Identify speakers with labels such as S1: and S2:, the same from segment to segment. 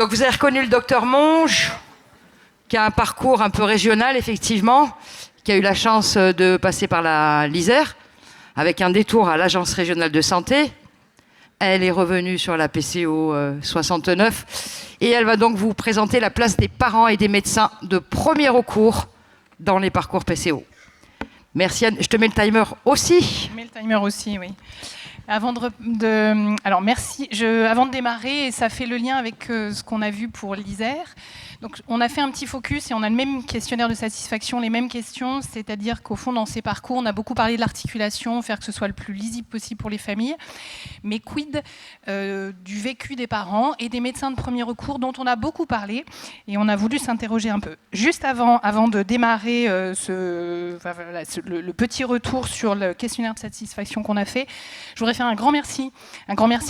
S1: Donc vous avez reconnu le docteur Monge, qui a un parcours un peu régional, effectivement, qui a eu la chance de passer par l'Isère, avec un détour à l'Agence régionale de santé. Elle est revenue sur la PCO 69, et elle va donc vous présenter la place des parents et des médecins de premier recours dans les parcours PCO. Merci Anne. Je te mets le timer aussi.
S2: Je mets le timer aussi, oui. Alors merci. Avant de démarrer, et ça fait le lien avec ce qu'on a vu pour l'Isère. Donc, on a fait un petit focus et on a le même questionnaire de satisfaction, les mêmes questions, c'est-à-dire qu'au fond, dans ces parcours, on a beaucoup parlé de l'articulation, faire que ce soit le plus lisible possible pour les familles, mais quid du vécu des parents et des médecins de premier recours dont on a beaucoup parlé et on a voulu s'interroger un peu. Juste avant de démarrer le petit retour sur le questionnaire de satisfaction qu'on a fait, je voudrais faire un grand merci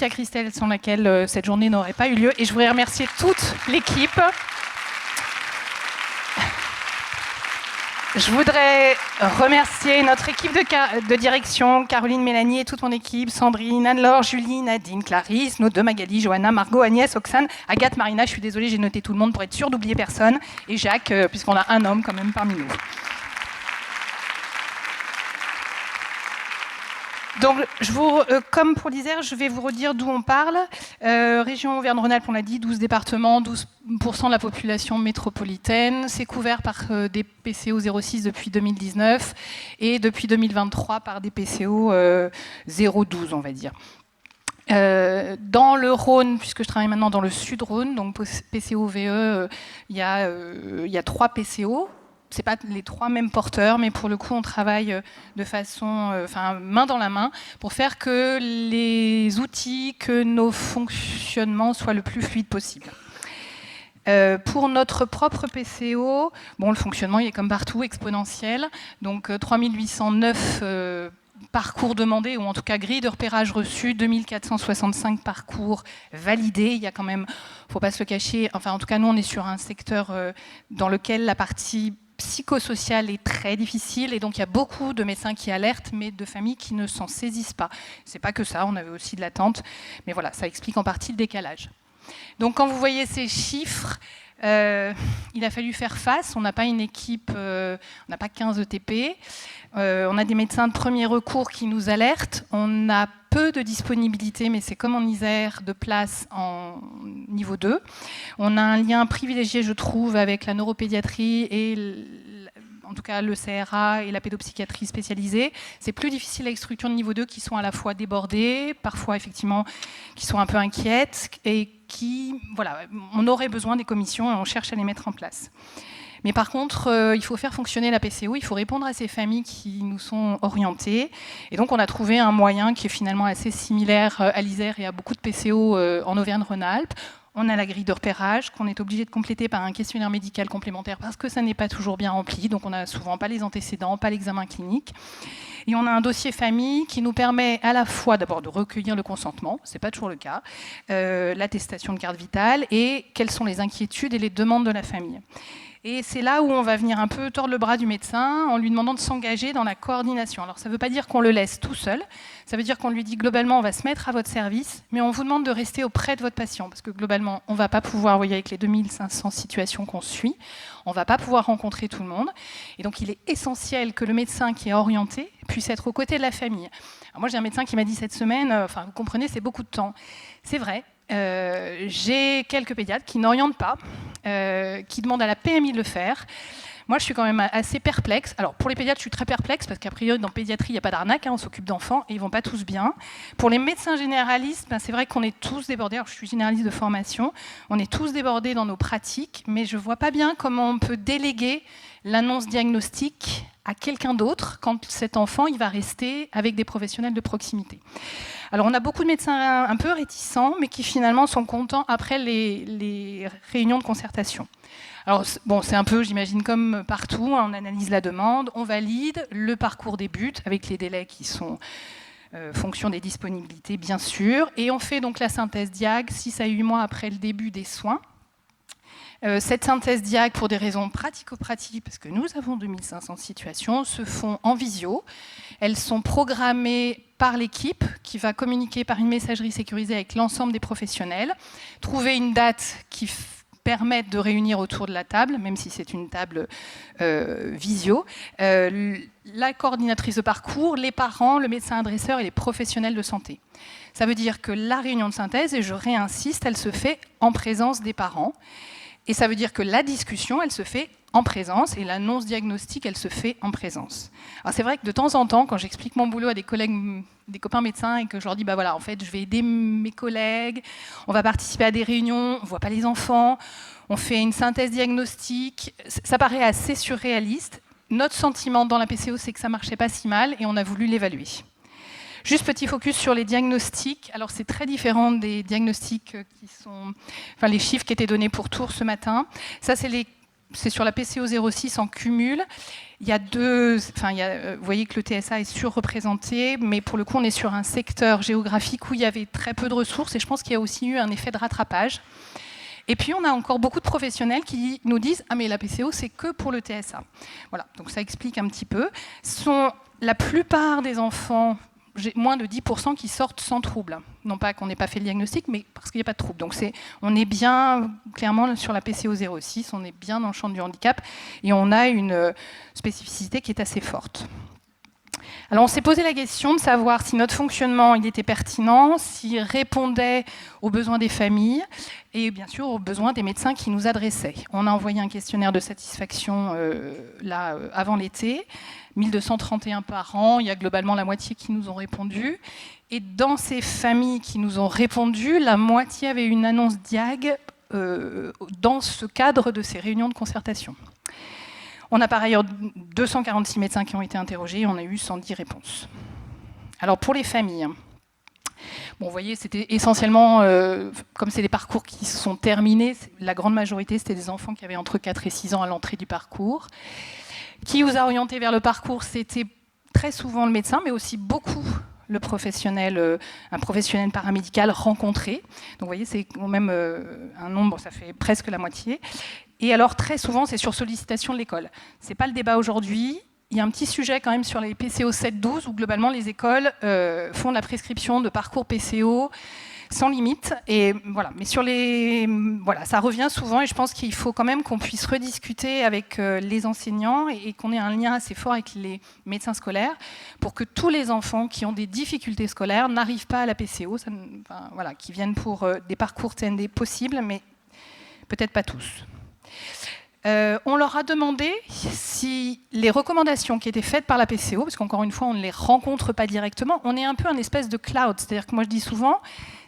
S2: à Christelle, sans laquelle cette journée n'aurait pas eu lieu, et je voudrais remercier toute l'équipe. Je voudrais remercier notre équipe de direction, Caroline, Mélanie et toute mon équipe, Sandrine, Anne-Laure, Julie, Nadine, Clarisse, nos deux Magali, Johanna, Margot, Agnès, Oxane, Agathe, Marina, je suis désolée, j'ai noté tout le monde pour être sûre d'oublier personne, et Jacques, puisqu'on a un homme quand même parmi nous. Donc, comme pour l'Isère, je vais vous redire d'où on parle. Région Auvergne-Rhône-Alpes, on l'a dit, 12 départements, 12% de la population métropolitaine. C'est couvert par des PCO 06 depuis 2019 et depuis 2023 par des PCO 012, on va dire. Dans le Rhône, puisque je travaille maintenant dans le Sud-Rhône, donc PCO-VE, il y a 3 PCO. Ce n'est pas les 3 mêmes porteurs, mais pour le coup, on travaille de façon, main dans la main, pour faire que les outils, que nos fonctionnements soient le plus fluides possible. Pour notre propre PCO, le fonctionnement il est comme partout, exponentiel. Donc 3809 parcours demandés, ou en tout cas grille de repérage reçue, 2465 parcours validés. Il y a quand même, il ne faut pas se le cacher, en tout cas nous on est sur un secteur dans lequel la partie psychosociale est très difficile, et donc il y a beaucoup de médecins qui alertent, mais de familles qui ne s'en saisissent pas. C'est pas que ça, on avait aussi de l'attente, mais voilà, ça explique en partie le décalage. Donc quand vous voyez ces chiffres, il a fallu faire face. On n'a pas une équipe, on n'a pas 15 ETP, on a des médecins de premier recours qui nous alertent, on a peu de disponibilité, mais c'est comme en Isère, de place en niveau 2. On a un lien privilégié, je trouve, avec la neuropédiatrie et en tout cas le CRA et la pédopsychiatrie spécialisée. C'est plus difficile avec les structures de niveau 2 qui sont à la fois débordées, parfois effectivement qui sont un peu inquiètes, et qui, voilà, on aurait besoin des commissions et on cherche à les mettre en place. Mais par contre, il faut faire fonctionner la PCO, il faut répondre à ces familles qui nous sont orientées. Et donc, on a trouvé un moyen qui est finalement assez similaire à l'Isère et à beaucoup de PCO en Auvergne-Rhône-Alpes. On a la grille de repérage qu'on est obligé de compléter par un questionnaire médical complémentaire parce que ça n'est pas toujours bien rempli. Donc, on n'a souvent pas les antécédents, pas l'examen clinique. Et on a un dossier famille qui nous permet à la fois d'abord de recueillir le consentement, ce n'est pas toujours le cas, l'attestation de carte vitale et quelles sont les inquiétudes et les demandes de la famille. Et c'est là où on va venir un peu tordre le bras du médecin en lui demandant de s'engager dans la coordination. Alors ça ne veut pas dire qu'on le laisse tout seul, ça veut dire qu'on lui dit globalement on va se mettre à votre service, mais on vous demande de rester auprès de votre patient, parce que globalement on ne va pas pouvoir, vous voyez avec les 2500 situations qu'on suit, on ne va pas pouvoir rencontrer tout le monde. Et donc il est essentiel que le médecin qui est orienté puisse être aux côtés de la famille. Alors moi j'ai un médecin qui m'a dit cette semaine, vous comprenez, c'est beaucoup de temps. C'est vrai. J'ai quelques pédiatres qui n'orientent pas, qui demandent à la PMI de le faire. Moi, je suis quand même assez perplexe. Alors, pour les pédiatres, je suis très perplexe parce qu'a priori, dans pédiatrie, il n'y a pas d'arnaque. On s'occupe d'enfants et ils ne vont pas tous bien. Pour les médecins généralistes, c'est vrai qu'on est tous débordés. Alors, je suis généraliste de formation. On est tous débordés dans nos pratiques, mais je ne vois pas bien comment on peut déléguer l'annonce diagnostique à quelqu'un d'autre quand cet enfant il va rester avec des professionnels de proximité. Alors on a beaucoup de médecins un peu réticents, mais qui finalement sont contents après les réunions de concertation. Alors bon, c'est un peu, j'imagine, comme partout, on analyse la demande, on valide, le parcours débute avec les délais qui sont fonction des disponibilités, bien sûr, et on fait donc la synthèse diag 6 à 8 mois après le début des soins. Cette synthèse diag, pour des raisons pratico-pratiques, parce que nous avons 2500 situations, se font en visio. Elles sont programmées par l'équipe qui va communiquer par une messagerie sécurisée avec l'ensemble des professionnels, trouver une date qui permette de réunir autour de la table, même si c'est une table visio, la coordinatrice de parcours, les parents, le médecin adresseur et les professionnels de santé. Ça veut dire que la réunion de synthèse, et je réinsiste, elle se fait en présence des parents. Et ça veut dire que la discussion, elle se fait en présence et l'annonce diagnostique, elle se fait en présence. Alors c'est vrai que de temps en temps, quand j'explique mon boulot à des collègues, des copains médecins et que je leur dis, bah voilà, en fait, je vais aider mes collègues, on va participer à des réunions, on ne voit pas les enfants, on fait une synthèse diagnostique, ça paraît assez surréaliste. Notre sentiment dans la PCO, c'est que ça ne marchait pas si mal et on a voulu l'évaluer. Juste petit focus sur les diagnostics. Alors c'est très différent des diagnostics qui sont, enfin les chiffres qui étaient donnés pour Tours ce matin. Ça c'est sur la PCO 06 en cumul. Il y a vous voyez que le TSA est surreprésenté, mais pour le coup on est sur un secteur géographique où il y avait très peu de ressources et je pense qu'il y a aussi eu un effet de rattrapage. Et puis on a encore beaucoup de professionnels qui nous disent « Ah mais la PCO c'est que pour le TSA ». Voilà, donc ça explique un petit peu. La plupart des enfants, j'ai moins de 10% qui sortent sans trouble. Non pas qu'on n'ait pas fait le diagnostic, mais parce qu'il n'y a pas de trouble. Donc on est bien, clairement, sur la PCO 06, on est bien dans le champ du handicap, et on a une spécificité qui est assez forte. Alors on s'est posé la question de savoir si notre fonctionnement il était pertinent, s'il répondait aux besoins des familles, et bien sûr aux besoins des médecins qui nous adressaient. On a envoyé un questionnaire de satisfaction avant l'été, 1231 par an, il y a globalement la moitié qui nous ont répondu. Et dans ces familles qui nous ont répondu, la moitié avait une annonce diag dans ce cadre de ces réunions de concertation. On a par ailleurs 246 médecins qui ont été interrogés et on a eu 110 réponses. Alors pour les familles, bon, vous voyez, c'était essentiellement, comme c'est des parcours qui sont terminés, la grande majorité, c'était des enfants qui avaient entre 4 et 6 ans à l'entrée du parcours. Qui vous a orienté vers le parcours? C'était très souvent le médecin, mais aussi beaucoup le professionnel, un professionnel paramédical rencontré. Donc vous voyez, c'est quand même un nombre, ça fait presque la moitié. Et alors très souvent, c'est sur sollicitation de l'école. Ce n'est pas le débat aujourd'hui. Il y a un petit sujet quand même sur les PCO 7-12, où globalement les écoles font de la prescription de parcours PCO sans limite. Et voilà. Mais voilà, ça revient souvent et je pense qu'il faut quand même qu'on puisse rediscuter avec les enseignants et qu'on ait un lien assez fort avec les médecins scolaires pour que tous les enfants qui ont des difficultés scolaires n'arrivent pas à la PCO, voilà, qui viennent pour des parcours TND possibles, mais peut-être pas tous. On leur a demandé si les recommandations qui étaient faites par la PCO, parce qu'encore une fois, on ne les rencontre pas directement, on est un peu un espèce de cloud. C'est-à-dire que moi, je dis souvent,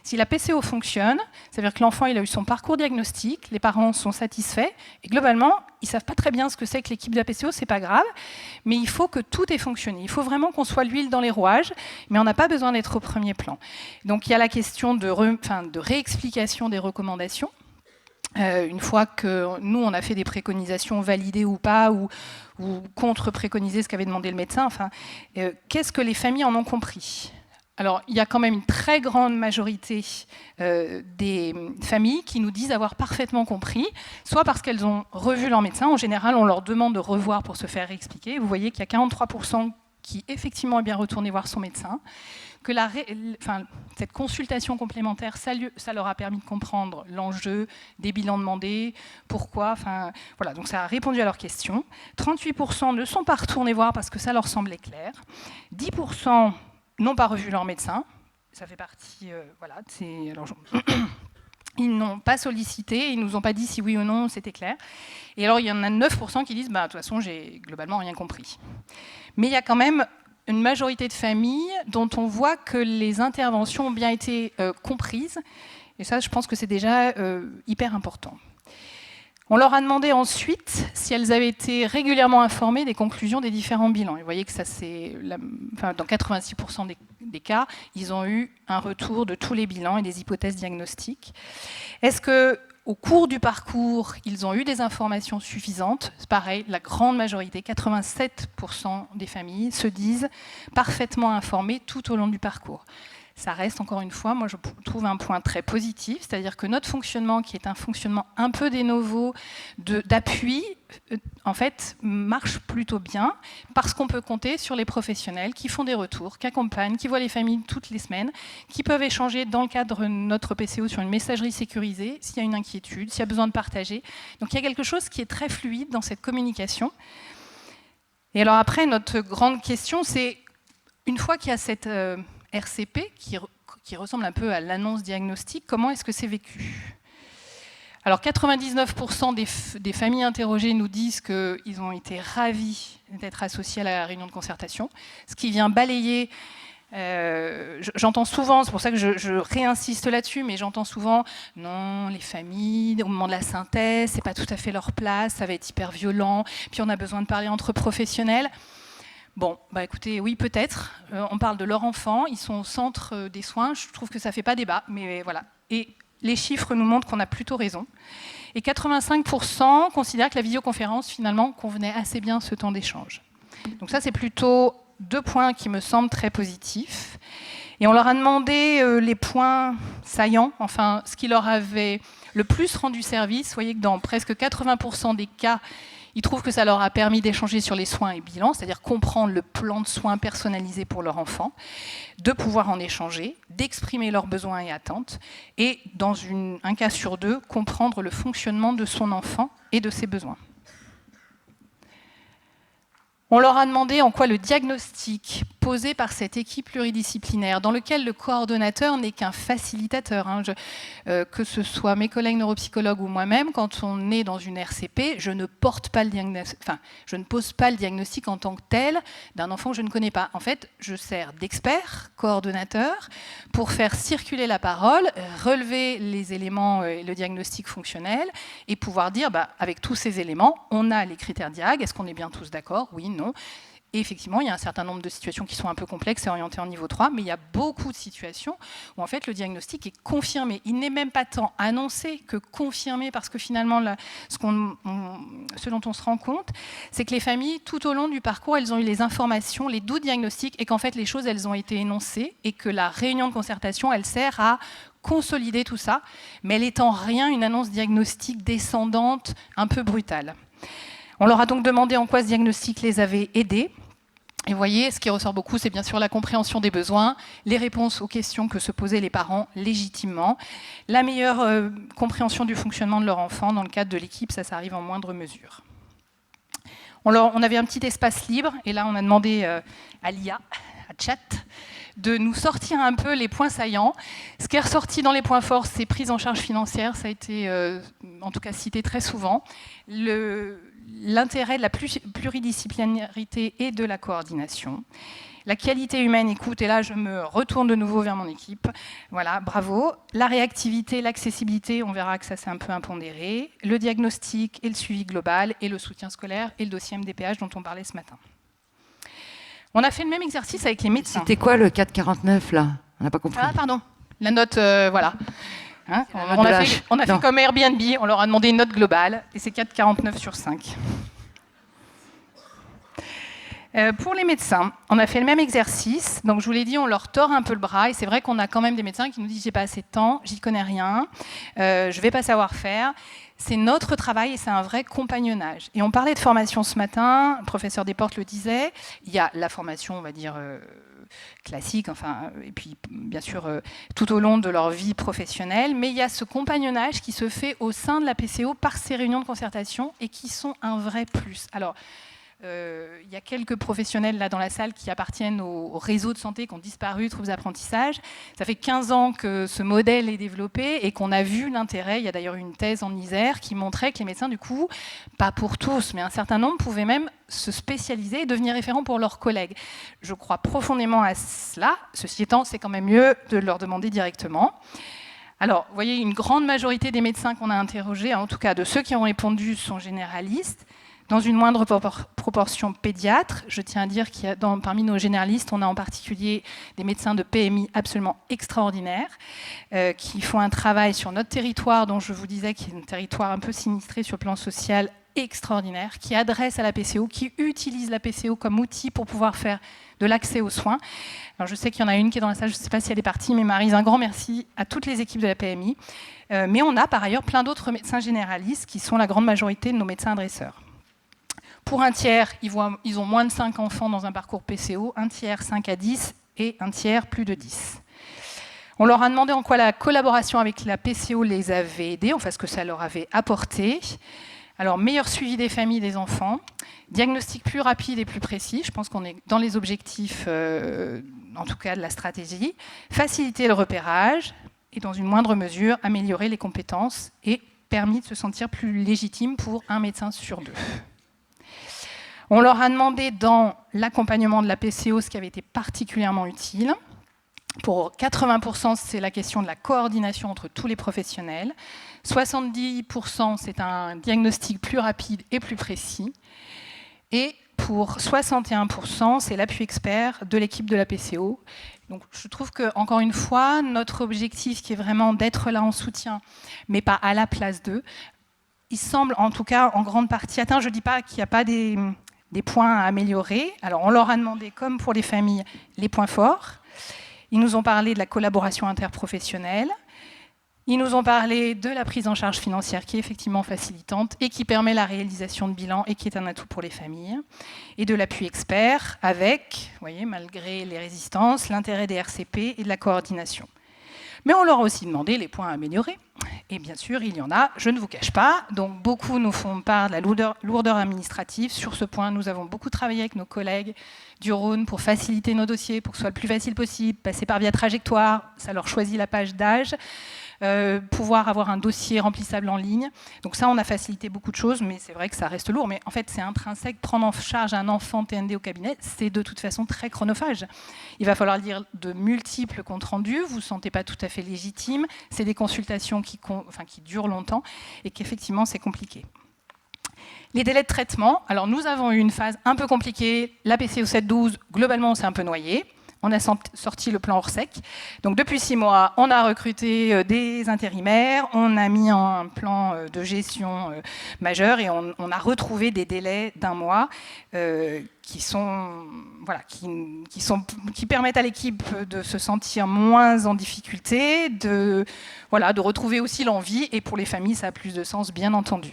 S2: si la PCO fonctionne, c'est-à-dire que l'enfant il a eu son parcours diagnostique, les parents sont satisfaits, et globalement, ils ne savent pas très bien ce que c'est que l'équipe de la PCO, c'est pas grave, mais il faut que tout ait fonctionné. Il faut vraiment qu'on soit l'huile dans les rouages, mais on n'a pas besoin d'être au premier plan. Donc il y a la question de réexplication des recommandations. Une fois que nous, on a fait des préconisations validées ou pas, ou contre-préconiser ce qu'avait demandé le médecin, qu'est-ce que les familles en ont compris? Alors, il y a quand même une très grande majorité des familles qui nous disent avoir parfaitement compris, soit parce qu'elles ont revu leur médecin. En général, on leur demande de revoir pour se faire expliquer. Vous voyez qu'il y a 43% qui, effectivement, est bien retourné voir son médecin. Que cette consultation complémentaire, ça leur a permis de comprendre l'enjeu des bilans demandés, pourquoi, voilà, donc ça a répondu à leurs questions. 38% ne sont pas retournés voir parce que ça leur semblait clair. 10% n'ont pas revu leur médecin, ça fait partie, voilà, ils n'ont pas sollicité, ils ne nous ont pas dit si oui ou non c'était clair. Et alors il y en a 9% qui disent, de toute façon, j'ai globalement rien compris. Mais il y a quand même une majorité de familles dont on voit que les interventions ont bien été comprises. Et ça, je pense que c'est déjà hyper important. On leur a demandé ensuite si elles avaient été régulièrement informées des conclusions des différents bilans. Et vous voyez que ça, dans 86% des cas, ils ont eu un retour de tous les bilans et des hypothèses diagnostiques. Est-ce que au cours du parcours, ils ont eu des informations suffisantes? C'est pareil, la grande majorité, 87% des familles, se disent parfaitement informées tout au long du parcours. ça reste encore une fois, moi je trouve un point très positif, c'est-à-dire que notre fonctionnement, qui est un fonctionnement un peu de novo, d'appui, en fait, marche plutôt bien parce qu'on peut compter sur les professionnels qui font des retours, qui accompagnent, qui voient les familles toutes les semaines, qui peuvent échanger dans le cadre de notre PCO sur une messagerie sécurisée, s'il y a une inquiétude, s'il y a besoin de partager. Donc il y a quelque chose qui est très fluide dans cette communication. Et alors après, notre grande question, c'est, une fois qu'il y a cette RCP, qui ressemble un peu à l'annonce diagnostique, comment est-ce que c'est vécu ? Alors 99% des familles interrogées nous disent qu'ils ont été ravis d'être associés à la réunion de concertation, ce qui vient balayer, j'entends souvent, c'est pour ça que je réinsiste là-dessus, mais j'entends souvent, non, les familles, au moment de la synthèse, c'est pas tout à fait leur place, ça va être hyper violent, puis on a besoin de parler entre professionnels. Bon, bah écoutez, oui, peut-être. On parle de leurs enfants, ils sont au centre des soins. Je trouve que ça ne fait pas débat, mais voilà. Et les chiffres nous montrent qu'on a plutôt raison. Et 85% considèrent que la visioconférence, finalement, convenait assez bien à ce temps d'échange. Donc ça, c'est plutôt 2 points qui me semblent très positifs. Et on leur a demandé les points saillants, enfin, ce qui leur avait le plus rendu service. Vous voyez que dans presque 80% des cas, ils trouvent que ça leur a permis d'échanger sur les soins et bilans, c'est-à-dire comprendre le plan de soins personnalisé pour leur enfant, de pouvoir en échanger, d'exprimer leurs besoins et attentes, et dans un cas sur 2, comprendre le fonctionnement de son enfant et de ses besoins. On leur a demandé en quoi le diagnostic posé par cette équipe pluridisciplinaire, dans lequel le coordonnateur n'est qu'un facilitateur, que ce soit mes collègues neuropsychologues ou moi-même, quand on est dans une RCP, je ne pose pas le diagnostic en tant que tel d'un enfant que je ne connais pas. En fait, je sers d'expert, coordonnateur, pour faire circuler la parole, relever les éléments et le diagnostic fonctionnel, et pouvoir dire, avec tous ces éléments, on a les critères diag, est-ce qu'on est bien tous d'accord ? Oui, non. Et effectivement, il y a un certain nombre de situations qui sont un peu complexes et orientées en niveau 3, mais il y a beaucoup de situations où en fait le diagnostic est confirmé. Il n'est même pas tant annoncé que confirmé, parce que finalement, ce dont on se rend compte, c'est que les familles, tout au long du parcours, elles ont eu les informations, les doutes diagnostiques, et qu'en fait les choses, elles ont été énoncées, et que la réunion de concertation, elle sert à consolider tout ça, mais elle n'est en rien une annonce diagnostique descendante, un peu brutale. On leur a donc demandé en quoi ce diagnostic les avait aidés. Et vous voyez, ce qui ressort beaucoup, c'est bien sûr la compréhension des besoins, les réponses aux questions que se posaient les parents légitimement, la meilleure compréhension du fonctionnement de leur enfant. Dans le cadre de l'équipe, ça arrive en moindre mesure. On avait un petit espace libre, et là on a demandé à l'IA, à Chat, de nous sortir un peu les points saillants. Ce qui est ressorti dans les points forts, c'est prise en charge financière, ça a été en tout cas cité très souvent. L'intérêt de la pluridisciplinarité et de la coordination. La qualité humaine, écoute, et là je me retourne de nouveau vers mon équipe. Voilà, bravo. La réactivité, l'accessibilité, on verra que ça c'est un peu impondéré. Le diagnostic et le suivi global, et le soutien scolaire et le dossier MDPH dont on parlait ce matin. On a fait le même exercice avec les médecins.
S1: C'était quoi le 449 là ? On n'a pas compris.
S2: Ah pardon, la note, voilà. Hein, on a fait comme Airbnb, on leur a demandé une note globale, et c'est 4,49 sur 5. Pour les médecins, on a fait le même exercice. Donc je vous l'ai dit, on leur tord un peu le bras, et c'est vrai qu'on a quand même des médecins qui nous disent « j'ai pas assez de temps, j'y connais rien, je vais pas savoir faire ». C'est notre travail et c'est un vrai compagnonnage. Et on parlait de formation ce matin, le professeur Desportes le disait, il y a la formation, on va dire, classique, et puis bien sûr tout au long de leur vie professionnelle, mais il y a ce compagnonnage qui se fait au sein de la PCO par ces réunions de concertation et qui sont un vrai plus. Alors, il y a quelques professionnels là dans la salle qui appartiennent au réseau de santé qui ont disparu, troubles apprentissages. Ça fait 15 ans que ce modèle est développé et qu'on a vu l'intérêt. Il y a d'ailleurs une thèse en Isère qui montrait que les médecins, du coup, pas pour tous, mais un certain nombre pouvaient même se spécialiser et devenir référents pour leurs collègues. Je crois profondément à cela. Ceci étant, c'est quand même mieux de leur demander directement. Alors, vous voyez, une grande majorité des médecins qu'on a interrogés, en tout cas de ceux qui ont répondu, sont généralistes. Dans une moindre proportion pédiatres, je tiens à dire qu'il y a parmi nos généralistes, on a en particulier des médecins de PMI absolument extraordinaires qui font un travail sur notre territoire, dont je vous disais qu'il est un territoire un peu sinistré sur le plan social, extraordinaires qui adressent à la PCO, qui utilisent la PCO comme outil pour pouvoir faire de l'accès aux soins. Alors je sais qu'il y en a une qui est dans la salle, je ne sais pas si elle est partie, mais Maryse, un grand merci à toutes les équipes de la PMI. Mais on a par ailleurs plein d'autres médecins généralistes qui sont la grande majorité de nos médecins adresseurs. Pour un tiers, ils ont moins de 5 enfants dans un parcours PCO, un tiers 5 à 10 et un tiers plus de 10. On leur a demandé en quoi la collaboration avec la PCO les avait aidés, enfin ce que ça leur avait apporté. Alors, meilleur suivi des familles et des enfants, diagnostic plus rapide et plus précis, je pense qu'on est dans les objectifs, en tout cas de la stratégie, faciliter le repérage et dans une moindre mesure, améliorer les compétences et permis de se sentir plus légitime pour un médecin sur 2. On leur a demandé dans l'accompagnement de la PCO ce qui avait été particulièrement utile. Pour 80%, c'est la question de la coordination entre tous les professionnels. 70%, c'est un diagnostic plus rapide et plus précis. Et pour 61%, c'est l'appui expert de l'équipe de la PCO. Donc, je trouve que, encore une fois, notre objectif qui est vraiment d'être là en soutien, mais pas à la place d'eux, il semble en tout cas en grande partie atteint. Je ne dis pas qu'il n'y a pas des points à améliorer. Alors, on leur a demandé, comme pour les familles, les points forts. Ils nous ont parlé de la collaboration interprofessionnelle. Ils nous ont parlé de la prise en charge financière qui est effectivement facilitante et qui permet la réalisation de bilan et qui est un atout pour les familles. Et de l'appui expert avec, vous voyez, malgré les résistances, l'intérêt des RCP et de la coordination. Mais on leur a aussi demandé les points à améliorer. Et bien sûr, il y en a, je ne vous cache pas. Donc beaucoup nous font part de la lourdeur administrative. Sur ce point, nous avons beaucoup travaillé avec nos collègues du Rhône pour faciliter nos dossiers, pour que ce soit le plus facile possible, passer par via trajectoire, ça leur choisit la page d'âge, pouvoir avoir un dossier remplissable en ligne. Donc ça, on a facilité beaucoup de choses, mais c'est vrai que ça reste lourd. Mais en fait, c'est intrinsèque. Prendre en charge un enfant TND au cabinet, c'est de toute façon très chronophage. Il va falloir lire de multiples comptes rendus. Vous ne vous sentez pas tout à fait légitime. C'est des consultations qui durent longtemps et qu'effectivement, c'est compliqué. Les délais de traitement. Alors, nous avons eu une phase un peu compliquée. La PCO 7-12, globalement, on s'est un peu noyé. On a sorti le plan Orsec. Donc, depuis 6 mois, on a recruté des intérimaires, on a mis un plan de gestion majeur et on a retrouvé des délais d'1 mois qui permettent à l'équipe de se sentir moins en difficulté, de retrouver aussi l'envie. Et pour les familles, ça a plus de sens, bien entendu.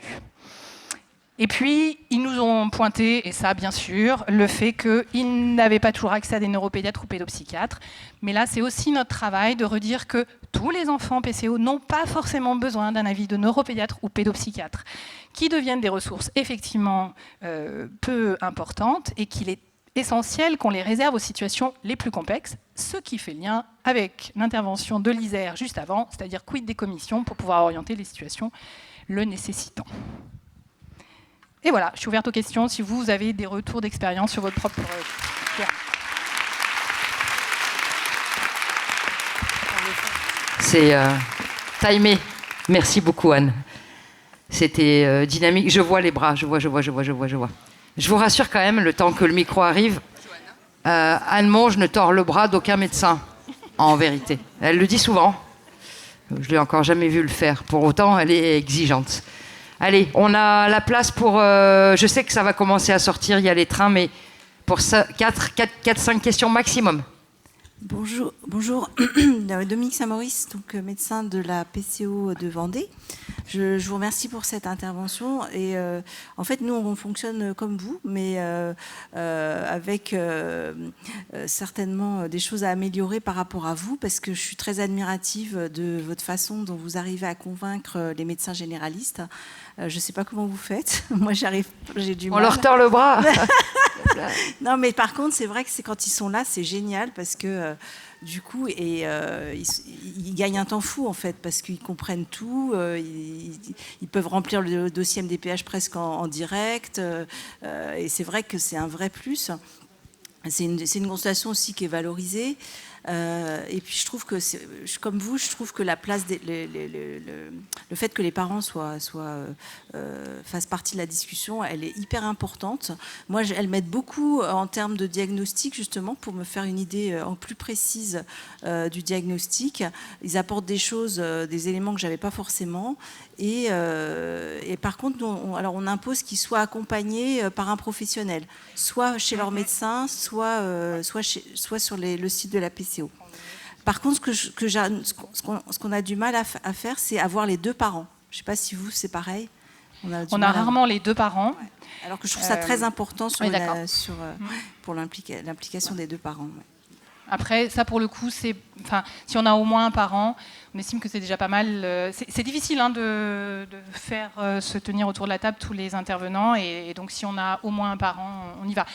S2: Et puis, ils nous ont pointé, et ça bien sûr, le fait qu'ils n'avaient pas toujours accès à des neuropédiatres ou pédopsychiatres. Mais là, c'est aussi notre travail de redire que tous les enfants PCO n'ont pas forcément besoin d'un avis de neuropédiatre ou pédopsychiatre, qui deviennent des ressources effectivement peu importantes et qu'il est essentiel qu'on les réserve aux situations les plus complexes, ce qui fait lien avec l'intervention de l'ISER juste avant, c'est-à-dire quid des commissions pour pouvoir orienter les situations le nécessitant. Et voilà, je suis ouverte aux questions si vous avez des retours d'expérience sur votre propre cas.
S1: C'est timé. Merci beaucoup, Anne. C'était dynamique. Je vois les bras, je vois. Je vous rassure quand même, le temps que le micro arrive, Anne Monge ne tord le bras d'aucun médecin, en vérité. Elle le dit souvent. Je ne l'ai encore jamais vu le faire. Pour autant, elle est exigeante. Allez, on a la place pour... je sais que ça va commencer à sortir, il y a les trains, mais pour 4-5 questions maximum.
S3: Bonjour. Dominique Saint-Maurice, donc médecin de la PCO de Vendée. Je vous remercie pour cette intervention. Et en fait, nous, on fonctionne comme vous, mais avec certainement des choses à améliorer par rapport à vous, parce que je suis très admirative de votre façon dont vous arrivez à convaincre les médecins généralistes. Je ne sais pas comment vous faites. Moi, j'ai du mal.
S1: On leur tord le bras.
S3: Non, mais par contre, c'est vrai que quand ils sont là, c'est génial parce que du coup, ils gagnent un temps fou en fait parce qu'ils comprennent tout. Ils peuvent remplir le dossier MDPH presque en direct. Et c'est vrai que c'est un vrai plus. C'est une consultation aussi qui est valorisée. Et puis je trouve que, comme vous, je trouve que la place, le fait que les parents fassent partie de la discussion, elle est hyper importante. Moi, elles m'aident beaucoup en termes de diagnostic, justement, pour me faire une idée en plus précise du diagnostic. Ils apportent des choses, des éléments que j'avais pas forcément. Et par contre, on impose qu'ils soient accompagnés par un professionnel, soit chez leur médecin, soit sur le site de la PCO. Par contre, ce qu'on a du mal à faire, c'est avoir les deux parents. Je ne sais pas si vous, c'est pareil.
S2: On a rarement les deux parents.
S3: Ouais. Alors que je trouve ça très important pour l'implication des deux parents. Ouais.
S2: Après, ça pour le coup, si on a au moins un parent, on estime que c'est déjà pas mal. C'est difficile de faire se tenir autour de la table tous les intervenants, et donc si on a au moins un parent, on y va.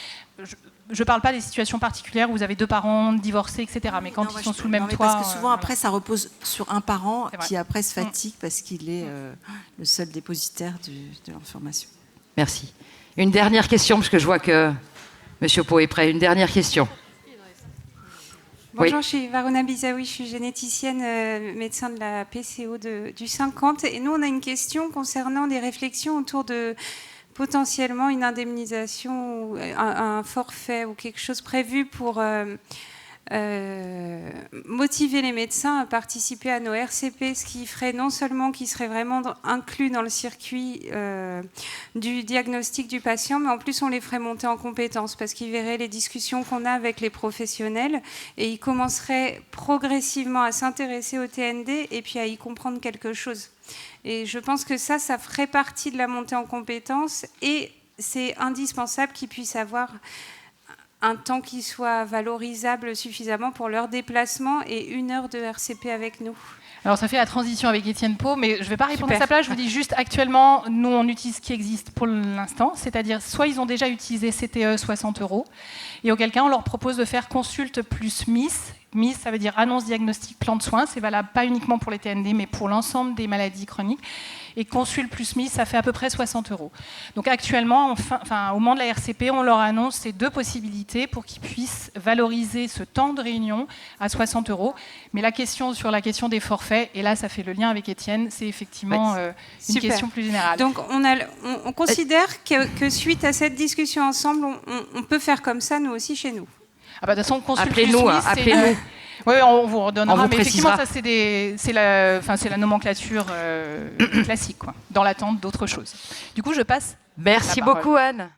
S2: Je ne parle pas des situations particulières où vous avez deux parents divorcés, etc. Mais quand ils sont sous le même toit...
S3: Parce que souvent, après, ça repose sur un parent qui, après, se fatigue parce qu'il est le seul dépositaire de l'information.
S1: Merci. Une dernière question, parce que je vois que M. Pau est prêt. Une dernière question.
S4: Bonjour, je suis Varuna Bizaoui, je suis généticienne, médecin de la PCO du 50. Et nous, on a une question concernant des réflexions autour de potentiellement une indemnisation, ou un forfait ou quelque chose prévu pour motiver les médecins à participer à nos RCP, ce qui ferait non seulement qu'ils seraient vraiment inclus dans le circuit du diagnostic du patient, mais en plus on les ferait monter en compétences parce qu'ils verraient les discussions qu'on a avec les professionnels et ils commenceraient progressivement à s'intéresser au TND et puis à y comprendre quelque chose. Et je pense que ça ferait partie de la montée en compétences et c'est indispensable qu'ils puissent avoir un temps qui soit valorisable suffisamment pour leur déplacement et 1 heure de RCP avec nous.
S2: Alors ça fait la transition avec Étienne Pau, mais je ne vais pas répondre à sa place, je vous dis juste actuellement, nous on utilise ce qui existe pour l'instant, c'est-à-dire soit ils ont déjà utilisé CTE 60 €, et auquel cas on leur propose de faire consulte plus MIS. MIS, ça veut dire annonce, diagnostic, plan de soins, c'est valable pas uniquement pour les TND, mais pour l'ensemble des maladies chroniques. Et consulte plus MIS, ça fait à peu près 60 €. Donc actuellement, au moment de la RCP, on leur annonce ces deux possibilités pour qu'ils puissent valoriser ce temps de réunion à 60 €. Mais la question des forfaits, et là ça fait le lien avec Étienne, c'est effectivement une question plus générale.
S4: Donc on considère que suite à cette discussion ensemble, on peut faire comme ça nous aussi chez nous.
S2: Ah bah, de toute façon, consulte
S1: appelez-nous, appelez-nous.
S2: Oui, on vous redonnera,
S1: vous
S2: mais effectivement,
S1: précisera.
S2: ça c'est la nomenclature classique, quoi, dans l'attente d'autre chose. Du coup, je passe.
S1: Merci
S2: la parole.
S1: beaucoup, Anne.